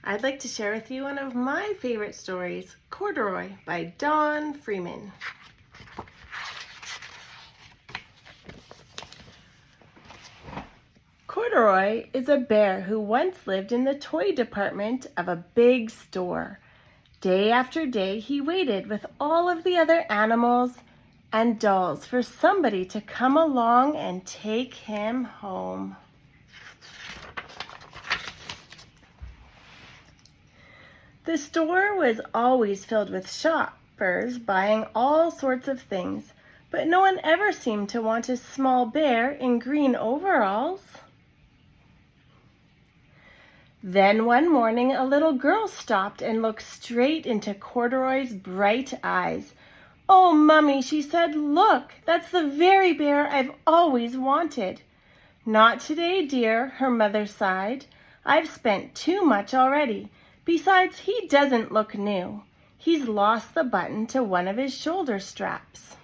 I'd like to share with you one of my favorite stories, Corduroy by Don Freeman. Corduroy is a bear who once lived in the toy department of a big store. Day after day, he waited with all of the other animals and dolls for somebody to come along and take him home. The store was always filled with shoppers buying all sorts of things, but no one ever seemed to want a small bear in green overalls. Then one morning, a little girl stopped and looked straight into Corduroy's bright eyes. "Oh, Mummy," she said, "look, that's the very bear I've always wanted." "Not today, dear," her mother sighed. "I've spent too much already. Besides, he doesn't look new. He's lost the button to one of his shoulder straps."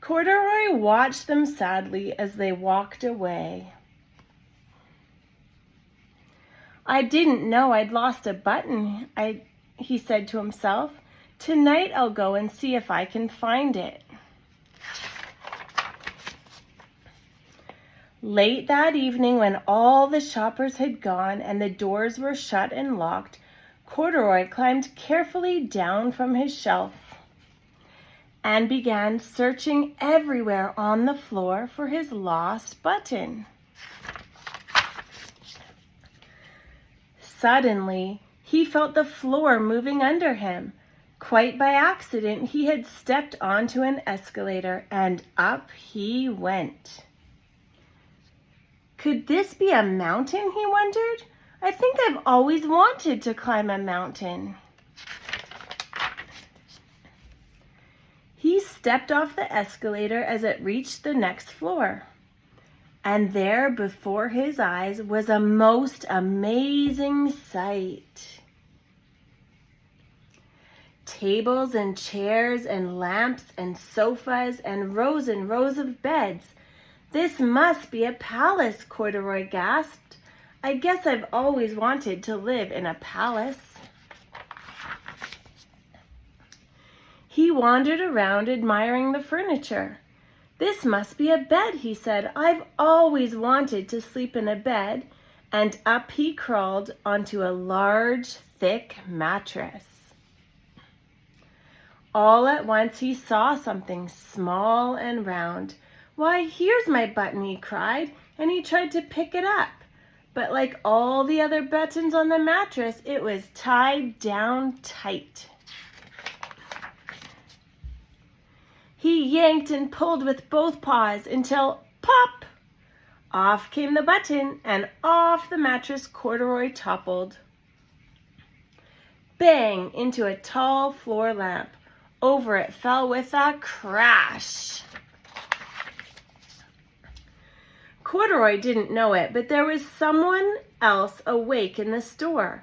Corduroy watched them sadly as they walked away. "I didn't know I'd lost a button," he said to himself. "Tonight I'll go and see if I can find it." Late that evening, when all the shoppers had gone and the doors were shut and locked, Corduroy climbed carefully down from his shelf and began searching everywhere on the floor for his lost button. Suddenly, he felt the floor moving under him. Quite by accident, he had stepped onto an escalator, and up he went. Could this be a mountain, he wondered? I think I've always wanted to climb a mountain. He stepped off the escalator as it reached the next floor. And there before his eyes was a most amazing sight. Tables and chairs and lamps and sofas and rows of beds. "This must be a palace," Corduroy gasped. "I guess I've always wanted to live in a palace." He wandered around admiring the furniture. "This must be a bed," he said. "I've always wanted to sleep in a bed." And up he crawled onto a large, thick mattress. All at once he saw something small and round. "Why, here's my button," he cried, and he tried to pick it up. But like all the other buttons on the mattress, it was tied down tight. He yanked and pulled with both paws until, pop! Off came the button, and off the mattress Corduroy toppled. Bang! Into a tall floor lamp. Over it fell with a crash. Corduroy didn't know it, but there was someone else awake in the store.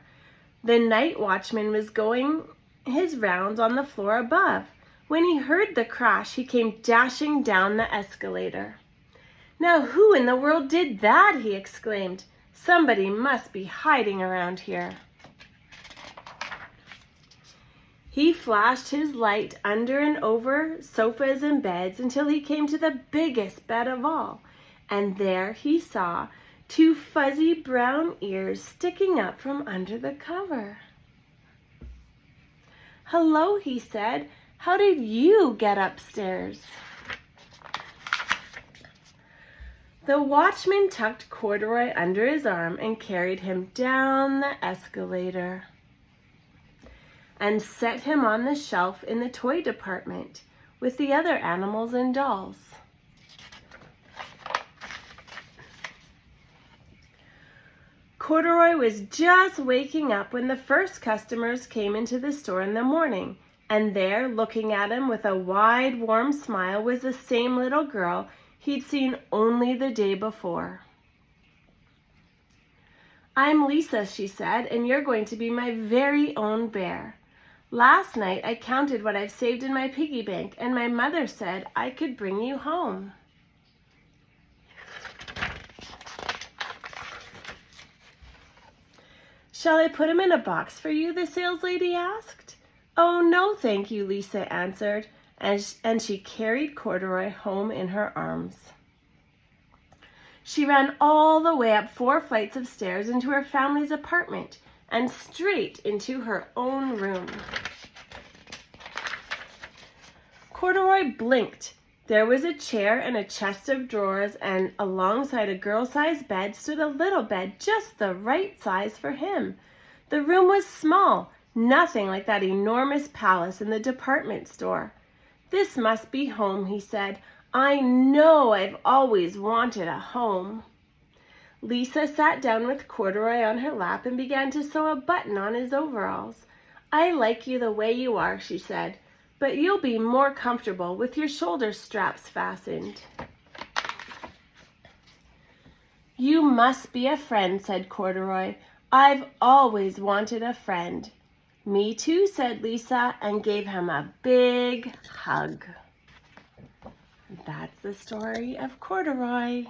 The night watchman was going his rounds on the floor above. When he heard the crash, he came dashing down the escalator. "Now who in the world did that?" he exclaimed. "Somebody must be hiding around here." He flashed his light under and over sofas and beds until he came to the biggest bed of all. And there he saw two fuzzy brown ears sticking up from under the cover. "Hello," he said. "How did you get upstairs?" The watchman tucked Corduroy under his arm and carried him down the escalator and set him on the shelf in the toy department with the other animals and dolls. Corduroy was just waking up when the first customers came into the store in the morning, and there, looking at him with a wide, warm smile, was the same little girl he'd seen only the day before. "I'm Lisa," she said, "and you're going to be my very own bear. Last night I counted what I've saved in my piggy bank, and my mother said I could bring you home." "Shall I put him in a box for you?" the saleslady asked. "Oh, no, thank you," Lisa answered, and she carried Corduroy home in her arms. She ran all the way up 4 flights of stairs into her family's apartment and straight into her own room. Corduroy blinked. There was a chair and a chest of drawers, and alongside a girl-sized bed stood a little bed just the right size for him. The room was small, nothing like that enormous palace in the department store. "This must be home," he said. "I know I've always wanted a home." Lisa sat down with Corduroy on her lap and began to sew a button on his overalls. "I like you the way you are," she said, "but you'll be more comfortable with your shoulder straps fastened." "You must be a friend," said Corduroy. "I've always wanted a friend." "Me too," said Lisa, and gave him a big hug. That's the story of Corduroy.